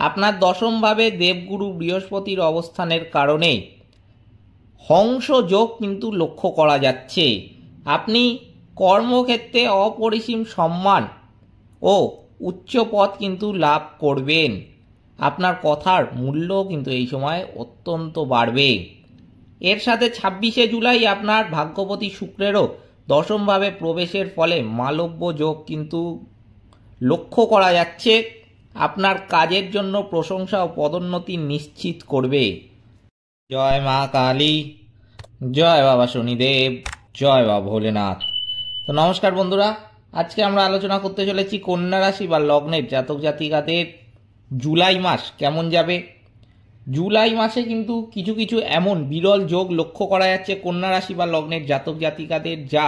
আপনার দশমভাবে দেবগুরু বৃহস্পতির অবস্থানের কারণে হংস যোগ কিন্তু লক্ষ্য করা যাচ্ছে। আপনি কর্মক্ষেত্রে অপরিসীম সম্মান ও উচ্চ পদ কিন্তু লাভ করবেন। আপনার কথার মূল্য কিন্তু এই সময় অত্যন্ত বাড়বে। এর সাথে 26শে জুলাই আপনার ভাগ্যপতি শুক্রেরও দশমভাবে প্রবেশের ফলে মালব্য যোগ কিন্তু লক্ষ্য করা যাচ্ছে। আপনার কাজের জন্য প্রশংসা ও পদোন্নতি নিশ্চিত করবে। জয় মা কালী, জয় বাবা শনিদেব, জয় বাবা ভোলেনাথ। তো নমস্কার বন্ধুরা, আজকে আমরা আলোচনা করতে চলেছি কন্যা রাশি বা লগ্নের জাতক জাতিকাদের জুলাই মাস কেমন যাবে। জুলাই মাসে কিন্তু কিছু কিছু এমন বিরল যোগ লক্ষ্য করা যাচ্ছে কন্যা রাশি বা লগ্নের জাতক জাতিকাদের, যা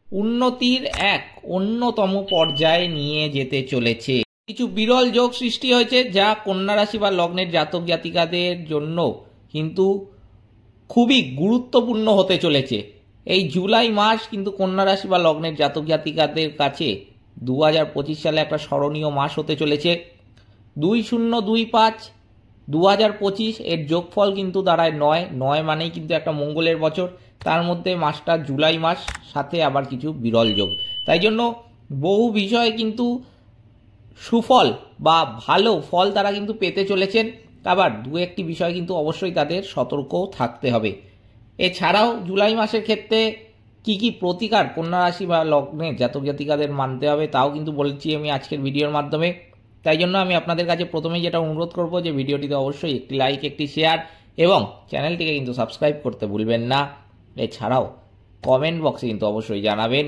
উন্নতির এক অন্যতম পর্যায়ে নিয়ে যেতে চলেছে। কিছু বিরল যোগ সৃষ্টি হয়েছে যা কন্যা রাশি বা লগ্নের জাতক জাতিকাদের জন্য কিন্তু খুবই গুরুত্বপূর্ণ হতে চলেছে। এই জুলাই মাস কিন্তু কন্যা রাশি বা লগ্নের জাতক জাতিকাদের কাছে 2025 সালে একটা স্মরণীয় মাস হতে চলেছে। 2025 এর যোগফল কিন্তু দাঁড়ায় 9 মানেই কিন্তু একটা মঙ্গলের বছর। তার মধ্যে মাসটা জুলাই মাস, সাথে আবার কিছু বিরল যোগ। তাই জন্য বহু বিষয়ে কিন্তু সুফল বা ভালো ফল তারা কিন্তু পেতে চলেছেন। আবার দু একটি বিষয় কিন্তু অবশ্যই তাদের সতর্কও থাকতে হবে। এছাড়াও জুলাই মাসের ক্ষেত্রে কি কি প্রতিকার কন্যা রাশি বা লগ্নের জাতক জাতিকাদের মানতে হবে তাও কিন্তু বলেছি আমি আজকের ভিডিওর মাধ্যমে। তাই জন্য আমি আপনাদের কাছে প্রথমেই যেটা অনুরোধ করব যে ভিডিওটিতে অবশ্যই একটি লাইক, একটি শেয়ার এবং চ্যানেলটিকে কিন্তু সাবস্ক্রাইব করতে ভুলবেন না। এছাড়াও কমেন্ট বক্সে কিন্তু অবশ্যই জানাবেন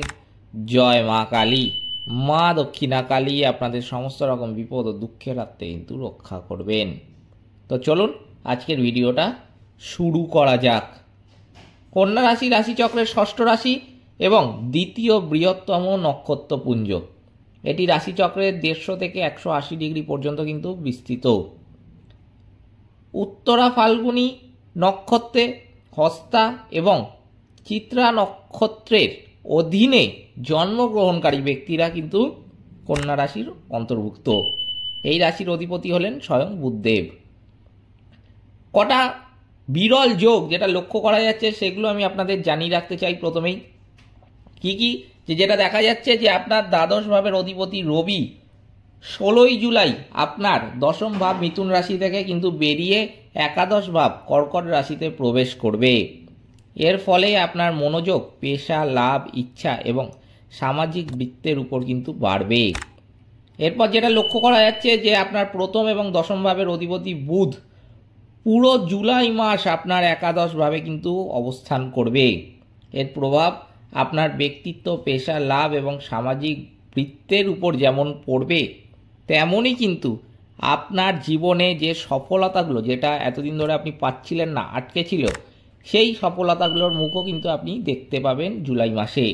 জয় মা কালী, মা দক্ষিণা কালী আপনাদের সমস্ত রকম বিপদ ও দুঃখের হাত থেকে কিন্তু রক্ষা করবেন। তো চলুন আজকের ভিডিওটা শুরু করা যাক। কন্যা রাশি রাশিচক্রের ষষ্ঠ রাশি এবং দ্বিতীয় বৃহত্তম নক্ষত্রপুঞ্জ। এটি রাশিচক্রের 150 থেকে 180 ডিগ্রি পর্যন্ত কিন্তু বিস্তৃত। উত্তরা ফাল্গুনী নক্ষত্রে হস্তা এবং চিত্রা নক্ষত্রের অধীনে জন্মগ্রহণকারী ব্যক্তিরা কিন্তু কন্যা রাশির অন্তর্ভুক্ত। এই রাশির অধিপতি হলেন স্বয়ং বুধদেব। কটা বিরল যোগ যেটা লক্ষ্য করা যাচ্ছে সেগুলো আমি আপনাদের জানিয়ে রাখতে চাই। প্রথমেই কি কি যেটা দেখা যাচ্ছে যে আপনার দ্বাদশ ভাবের অধিপতি রবি 16ই জুলাই আপনার দশম ভাব মিথুন রাশি থেকে কিন্তু বেরিয়ে একাদশ ভাব কর্কট রাশিতে প্রবেশ করবে। এর ফলে আপনার মনোযোগ, পেশা, লাভ, ইচ্ছা এবং সামাজিক বৃত্তের উপর কিন্তু বাড়বে। এরপর যেটা লক্ষ্য করা যাচ্ছে যে আপনার প্রথম এবং দশম ভাবের অধিপতি বুধ পুরো জুলাই মাস আপনার একাদশ ভাবে কিন্তু অবস্থান করবে। এর প্রভাব আপনার ব্যক্তিত্ব, পেশা, লাভ এবং সামাজিক বৃত্তের উপর যেমন পড়বে, তেমনই কিন্তু আপনার জীবনে যে সফলতাগুলো যেটা এতদিন ধরে আপনি পাচ্ছিলেন না, আটকে ছিল, সেই সফলতাগুলোর মুখও কিন্তু আপনি দেখতে পাবেন জুলাই মাসে।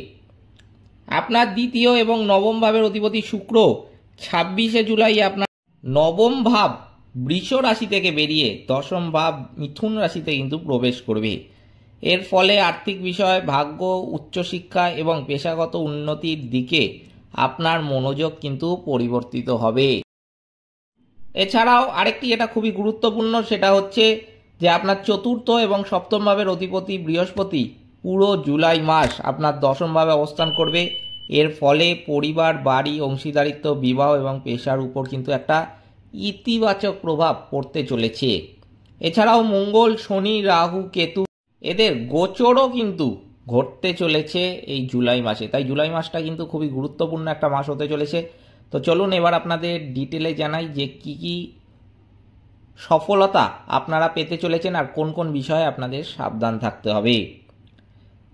আপনার দ্বিতীয় এবং নবম ভাবের অধিপতি শুক্র 26শে জুলাই আপনার নবম ভাব বৃষ রাশি থেকে বেরিয়ে দশম ভাব মিথুন রাশিতে কিন্তু প্রবেশ করবে। এর ফলে আর্থিক বিষয়, ভাগ্য, উচ্চশিক্ষা এবং পেশাগত উন্নতির দিকে আপনার মনোযোগ কিন্তু পরিবর্তিত হবে। এছাড়াও আরেকটি যেটা খুবই গুরুত্বপূর্ণ সেটা হচ্ছে যে আপনার চতুর্থ এবং সপ্তম ভাবের অধিপতি বৃহস্পতি পুরো জুলাই মাস আপনার দশম ভাবে অবস্থান করবে। এর ফলে পরিবার, বাড়ি, অংশীদারিত্ব, বিবাহ এবং পেশার উপর কিন্তু একটা ইতিবাচক প্রভাব পড়তে চলেছে। এছাড়াও মঙ্গল, শনি, রাহু, কেতু এদের গোচরও কিন্তু ঘটতে চলেছে এই জুলাই মাসে। তাই জুলাই মাসটা কিন্তু খুবই গুরুত্বপূর্ণ একটা মাস হতে চলেছে। তো চলুন এবার আপনাদের ডিটেলে জানাই যে কি কি সফলতা আপনারা পেতে চলেছেন আর কোন কোন বিষয়ে আপনাদের সাবধান থাকতে হবে।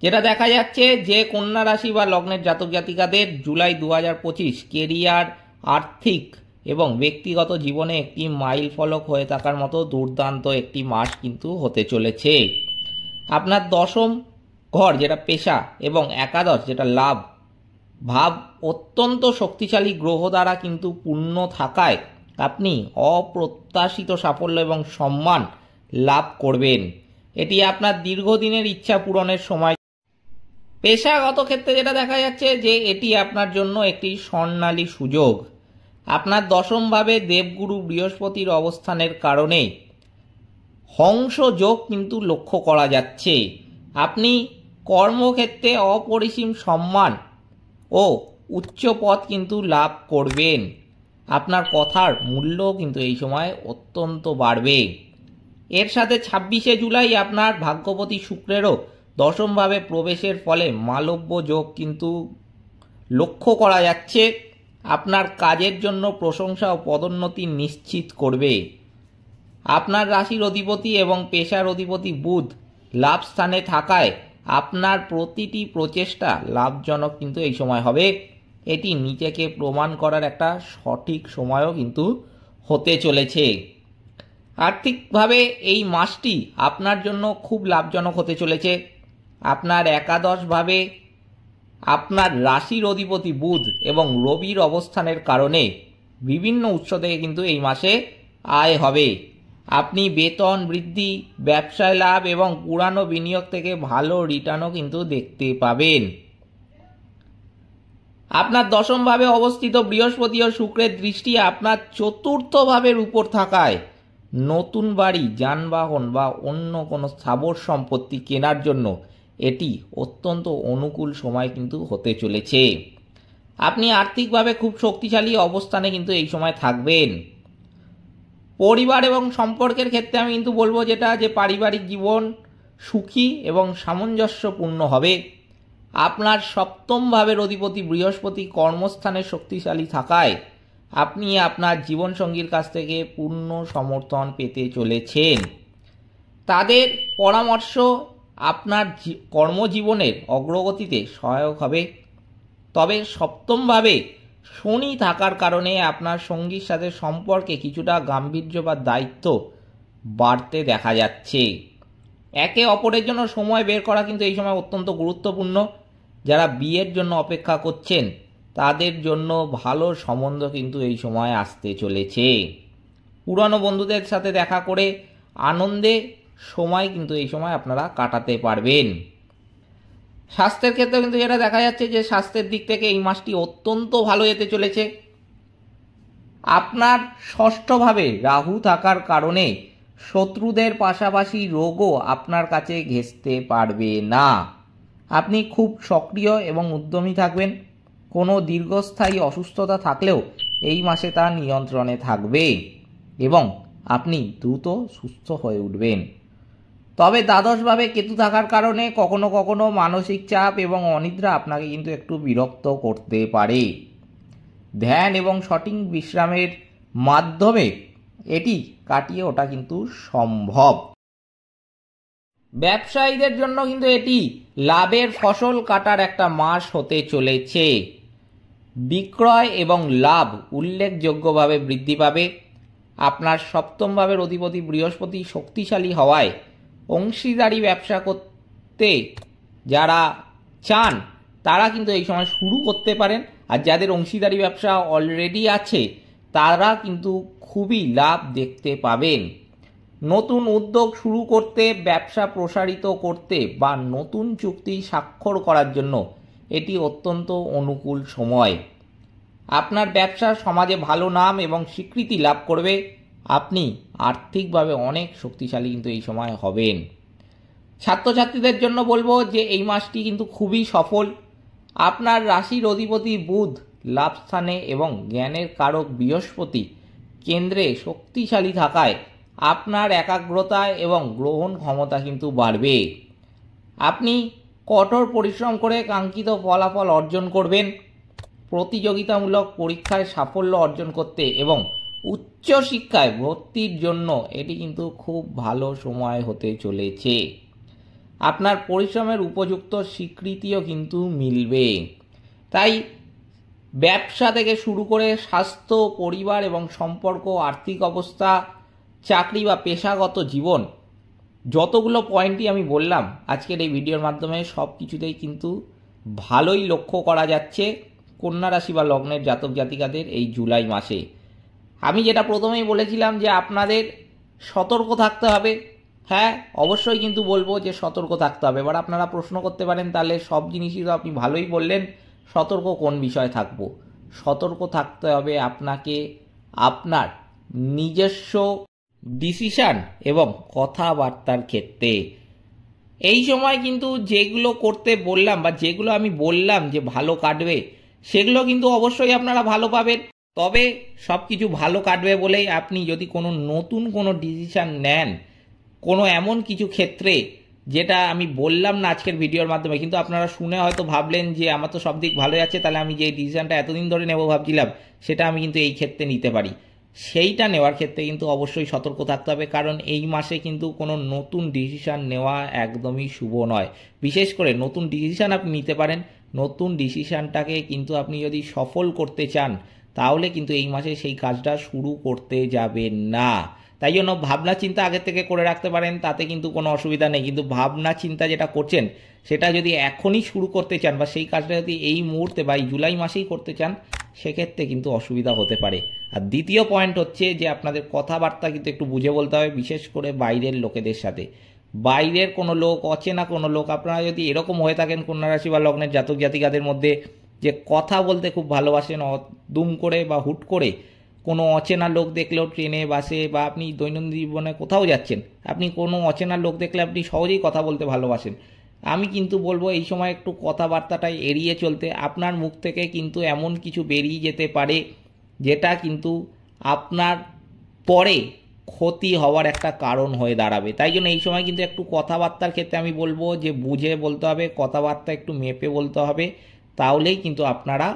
যেটা দেখা যাচ্ছে যে কন্যা রাশি বা লগ্নের জাতক জাতিকাদের জুলাই 2025 কেরিয়ার, আর্থিক এবং ব্যক্তিগত জীবনে একটি মাইল ফলক হয়ে থাকার মতো দুর্দান্ত একটি মাস কিন্তু হতে চলেছে। আপনার দশম ঘর যেটা পেশা এবং একাদশ যেটা লাভ ভাব অত্যন্ত শক্তিশালী গ্রহ দ্বারা কিন্তু পূর্ণ থাকায় আপনি অপ্রত্যাশিত সাফল্য এবং সম্মান লাভ করবেন। এটি আপনার দীর্ঘদিনের ইচ্ছা পূরণের সময়। পেশাগত ক্ষেত্রে যেটা দেখা যাচ্ছে যে এটি আপনার জন্য একটি স্বর্ণালী সুযোগ। আপনার দশমভাবে দেবগুরু বৃহস্পতির অবস্থানের কারণে হংস যোগ কিন্তু লক্ষ্য করা যাচ্ছে। আপনি কর্মক্ষেত্রে অপরিসীম সম্মান ও উচ্চ পদ কিন্তু লাভ করবেন। আপনার কথার মূল্য কিন্তু এই সময় অত্যন্ত বাড়বে। এর সাথে 26শে জুলাই আপনার ভাগ্যপতি শুক্রেরও দশমভাবে প্রবেশের ফলে মালব্য যোগ কিন্তু লক্ষ্য করা যাচ্ছে। আপনার কাজের জন্য প্রশংসা ও পদোন্নতি নিশ্চিত করবে। আপনার রাশির অধিপতি এবং পেশার অধিপতি বুধ লাভ স্থানে থাকায় আপনার প্রতিটি প্রচেষ্টা লাভজনক কিন্তু এই সময় হবে। এটি নিজেকে প্রমাণ করার একটা সঠিক সময়ও কিন্তু হতে চলেছে। আর্থিকভাবে এই মাসটি আপনার জন্য খুব লাভজনক হতে চলেছে। আপনার একাদশভাবে আপনার রাশির অধিপতি বুধ এবং রবির অবস্থানের কারণে বিভিন্ন উৎস থেকে কিন্তু এই মাসে আয় হবে। আপনি বেতন বৃদ্ধি, ব্যবসায় লাভ এবং পুরানো বিনিয়োগ থেকে ভালো রিটার্নও কিন্তু দেখতে পাবেন। আপনার দশমভাবে অবস্থিত বৃহস্পতি ও শুক্রের দৃষ্টি আপনার চতুর্থ ভাবের উপর থাকায় নতুন বাড়ি, যানবাহন বা অন্য কোনো স্থাবর সম্পত্তি কেনার জন্য এটি অত্যন্ত অনুকূল সময় কিন্তু হতে চলেছে। আপনি আর্থিকভাবে খুব শক্তিশালী অবস্থানে কিন্তু এই সময় থাকবেন। পরিবার এবং সম্পর্কের ক্ষেত্রে আমি কিন্তু বলবো যে পারিবারিক জীবন সুখী এবং সামঞ্জস্যপূর্ণ হবে। আপনার সপ্তম ভাবের অধিপতি বৃহস্পতি কর্মস্থানে শক্তিশালী থাকায় আপনি আপনার জীবনসঙ্গীর কাছ থেকে পূর্ণ সমর্থন পেতে চলেছেন। তাদের পরামর্শ আপনার কর্মজীবনের অগ্রগতিতে সহায়ক হবে। তবে সপ্তমভাবে শনি থাকার কারণে আপনার সঙ্গীর সাথে সম্পর্কে কিছুটা গাম্ভীর্য বা দায়িত্ব বাড়তে দেখা যাচ্ছে। একে অপরের জন্য সময় বের করা কিন্তু এই সময় অত্যন্ত গুরুত্বপূর্ণ। যারা বিয়ের জন্য অপেক্ষা করছেন তাদের জন্য ভালো সম্বন্ধ কিন্তু এই সময় আসতে চলেছে। পুরনো বন্ধুদের সাথে দেখা করে আনন্দে সময় কিন্তু এই সময় আপনারা কাটাতে পারবেন। স্বাস্থ্যের ক্ষেত্রে কিন্তু যেটা দেখা যাচ্ছে যে স্বাস্থ্যের দিক থেকে এই মাসটি অত্যন্ত ভালো যেতে চলেছে। আপনার ষষ্ঠভাবে রাহু থাকার কারণে শত্রুদের পাশাপাশি রোগও আপনার কাছে ঘেঁষতে পারবে না। আপনি খুব সক্রিয় এবং উদ্যমী থাকবেন। কোনো দীর্ঘস্থায়ী অসুস্থতা থাকলেও এই মাসে তা নিয়ন্ত্রণে থাকবে এবং আপনি দ্রুত সুস্থ হয়ে উঠবেন। তবে দ্বাদশভাবে কেতু থাকার কারণে কখনো কখনো মানসিক চাপ এবং অনিদ্রা আপনাকে কিন্তু একটু বিরক্ত করতে পারে। ধ্যান এবং সঠিক বিশ্রামের মাধ্যমে এটি কাটিয়ে ওঠা কিন্তু সম্ভব। ব্যবসায়ীদের জন্য কিন্তু এটি লাভের ফসল কাটার একটা মাস হতে চলেছে। বিক্রয় এবং লাভ উল্লেখযোগ্যভাবে বৃদ্ধি পাবে। আপনার সপ্তম ভাবের অধিপতি বৃহস্পতি শক্তিশালী হওয়ায় অংশীদারি ব্যবসা করতে যারা চান তারা কিন্তু এই সময় শুরু করতে পারেন। আর যাদের অংশীদারি ব্যবসা অলরেডি আছে তারা কিন্তু খুবই লাভ দেখতে পাবেন। নতুন উদ্যোগ শুরু করতে, ব্যবসা প্রসারিত করতে বা নতুন চুক্তি স্বাক্ষর করার জন্য এটি অত্যন্ত অনুকূল সময়। আপনার ব্যবসা সমাজে ভালো নাম এবং স্বীকৃতি লাভ করবে। আপনি আর্থিকভাবে অনেক শক্তিশালী কিন্তু এই সময় হবেন। ছাত্রছাত্রীদের জন্য বলবো যে এই মাসটি কিন্তু খুবই সফল। আপনার রাশির অধিপতি বুধ লাভস্থানে এবং জ্ঞানের কারক বৃহস্পতি কেন্দ্রে শক্তিশালী থাকায় আপনার একাগ্রতা এবং গ্রহণ ক্ষমতা কিন্তু বাড়বে। আপনি কঠোর পরিশ্রম করে কাঙ্ক্ষিত ফলাফল অর্জন করবেন। প্রতিযোগিতামূলক পরীক্ষায় সাফল্য অর্জন করতে এবং উচ্চশিক্ষায় ভর্তির জন্য এটি কিন্তু খুব ভালো সময় হতে চলেছে। আপনার পরিশ্রমের উপযুক্ত স্বীকৃতিও কিন্তু মিলবে। তাই ব্যবসা থেকে শুরু করে স্বাস্থ্য, পরিবার এবং সম্পর্ক, আর্থিক অবস্থা, চাকরি বা পেশাগত জীবন, যতগুলো পয়েন্টই আমি বললাম আজকের এই ভিডিওর মাধ্যমে সব কিছুতেই কিন্তু ভালোই লক্ষ্য করা যাচ্ছে কন্যা রাশি বা লগ্নের জাতক জাতিকাদের এই জুলাই মাসে। আমি যেটা প্রথমেই বলেছিলাম যে আপনাদের সতর্ক থাকতে হবে। হ্যাঁ, অবশ্যই কিন্তু বলবো যে সতর্ক থাকতে হবে। এবার আপনারা প্রশ্ন করতে পারেন তাহলে সব জিনিসই তো আপনি ভালোই বললেন, সতর্ক কোন বিষয়ে থাকবো? সতর্ক থাকতে হবে আপনাকে আপনার নিজস্ব ডিসিশন এবং কথাবার্তার ক্ষেত্রে। এই সময় কিন্তু যেগুলো করতে বললাম বা যেগুলো আমি বললাম যে ভালো কাটবে, সেগুলো কিন্তু অবশ্যই আপনারা ভালো পাবেন। তবে সব কিছু ভালো কাটবে বলেই আপনি যদি কোনো নতুন কোনো ডিসিশন নেন কোনো এমন কিছু ক্ষেত্রে, যেটা আমি বললাম না আজকের ভিডিওর মাধ্যমে, কিন্তু আপনারা শুনে হয়তো ভাবলেন যে আমার তো সব দিক ভালো যাচ্ছে, তাহলে আমি যে ডিসিশনটা এতদিন ধরে নেব ভাবছিলাম সেটা আমি কিন্তু এই ক্ষেত্রে নিতে পারি, সেইটা নেওয়ার ক্ষেত্রে কিন্তু অবশ্যই সতর্ক থাকতে হবে। কারণ এই মাসে কিন্তু কোনো নতুন ডিসিশন নেওয়া একদমই শুভ নয়। বিশেষ করে নতুন ডিসিশন আপনি নিতে পারেন, নতুন ডিসিশনটাকে কিন্তু আপনি যদি সফল করতে চান তাহলে কিন্তু এই মাসে সেই কাজটা শুরু করতে যাবেন না। তাই জন্য ভাবনা চিন্তা আগে থেকে করে রাখতে পারেন, তাতে কিন্তু কোনো অসুবিধা নেই। কিন্তু ভাবনা চিন্তা যেটা করছেন সেটা যদি এখনই শুরু করতে চান বা সেই কাজটা যদি এই মুহূর্তে বা এই জুলাই মাসেই করতে চান, সেক্ষেত্রে কিন্তু অসুবিধা হতে পারে। আর দ্বিতীয় পয়েন্ট হচ্ছে যে আপনাদের কথাবার্তা কিন্তু একটু বুঝে বলতে হবে, বিশেষ করে বাইরের লোকেদের সাথে। বাইরের কোনো লোক, অচেনা কোনো লোক, আপনারা যদি এরকম হয়ে থাকেন কন্যা রাশি বা লগ্নের জাতক জাতিকাদের মধ্যে যে কথা বলতে খুব ভালোবাসেন, দুম করে বা হুট করে কোনো অচেনা লোক দেখলেও ট্রেনে বাসে বা আপনি দৈনন্দিন জীবনে কোথাও যাচ্ছেন, আপনি কোনো অচেনা লোক দেখলে আপনি সহজেই কথা বলতে ভালোবাসেন, আমি কিন্তু বলবো এই সময় একটু কথাবার্তাটাই এড়িয়ে চলতে। আপনার মুখ থেকে কিন্তু এমন কিছু বেরিয়ে যেতে পারে যেটা কিন্তু আপনার পরে ক্ষতি হওয়ার একটা কারণ হয়ে দাঁড়াবে। তাই জন্য এই সময় কিন্তু একটু কথাবার্তার ক্ষেত্রে আমি বলবো যে বুঝে বলতে হবে, কথাবার্তা একটু মেপে বলতে হবে, তাহলেই কিন্তু আপনারা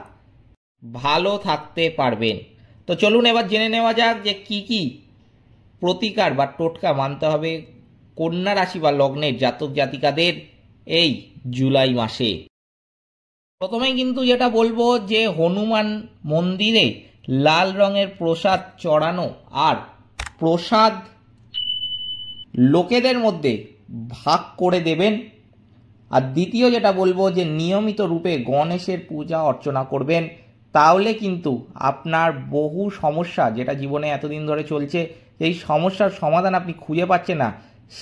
ভালো থাকতে পারবেন। তো চলুন এবার জেনে নেওয়া যাক যে কি কি প্রতিকার বা টোটকা মানতে হবে কন্যা রাশি বা লগ্নের জাতক জাতিকাদের এই জুলাই মাসে। প্রথমেই কিন্তু যেটা বলবো যে হনুমান মন্দিরে লাল রঙের প্রসাদ চড়ানো আর প্রসাদ লোকেদের মধ্যে ভাগ করে দেবেন। আর দ্বিতীয় যেটা বলবো যে নিয়মিত রূপে গণেশের পূজা অর্চনা করবেন, তাহলে কিন্তু আপনার বহু সমস্যা যেটা জীবনে এতদিন ধরে চলছে, এই সমস্যার সমাধান আপনি খুঁজে পাচ্ছেন না,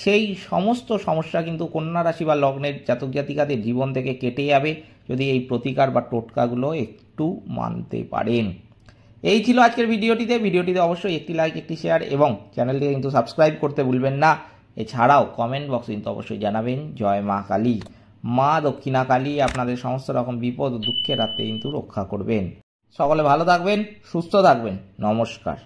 সেই সমস্ত সমস্যা কিন্তু কন্যা রাশি বা লগ্নের জাতক জাতিকাদের জীবন থেকে কেটে যাবে যদি এই প্রতিকার বা টোটকাগুলো একটু মানতে পারেন। এই ছিল আজকের ভিডিওটিতে অবশ্যই একটি লাইক, একটি শেয়ার এবং চ্যানেলটিকে কিন্তু সাবস্ক্রাইব করতে ভুলবেন না। এছাড়াও কমেন্ট বক্সে কিন্তু অবশ্যই জানাবেন জয় মা কালী। মা দক্ষিণা কালী আপনাদের সমস্ত রকম বিপদ ও দুঃখের হাতে কিন্তু রক্ষা করবেন। সকলে ভালো থাকবেন, সুস্থ থাকবেন। নমস্কার।